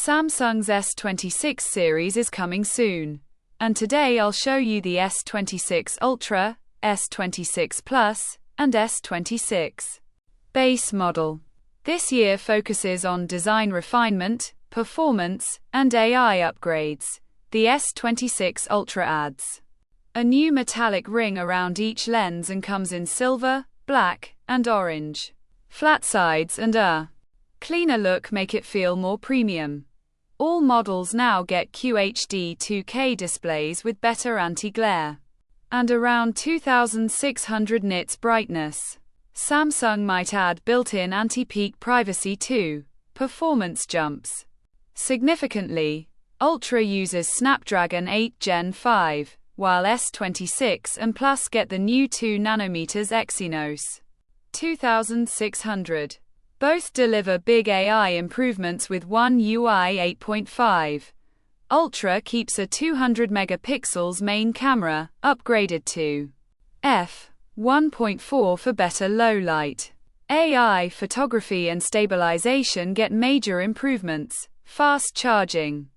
Samsung's S26 series is coming soon. And today I'll show you the S26 Ultra, S26 Plus, and S26 base model. This year focuses on design refinement, performance, and AI upgrades. The S26 Ultra adds a new metallic ring around each lens and comes in silver, black, and orange. Flat sides and a cleaner look make it feel more premium. All models now get QHD 2K displays with better anti-glare and around 2600 nits brightness. Samsung might add built-in anti-peak privacy too. Performance jumps significantly. Ultra uses Snapdragon 8 Gen 5, while S26 and Plus get the new 2nm Exynos 2600. Both deliver big AI improvements with One UI 8.5. Ultra keeps a 200 megapixels main camera, upgraded to f1.4 for better low light. AI photography and stabilization get major improvements. Fast charging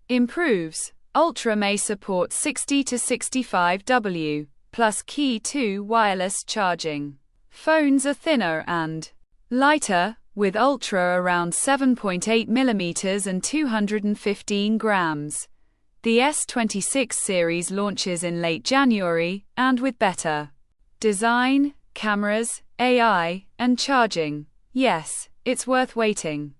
improves. Ultra may support 60 to 65 W, plus Key 2 wireless charging. Phones are thinner and lighter, with Ultra around 7.8 mm and 215 grams. The S26 series launches in late January, and with better design, cameras, AI, and charging. Yes, it's worth waiting.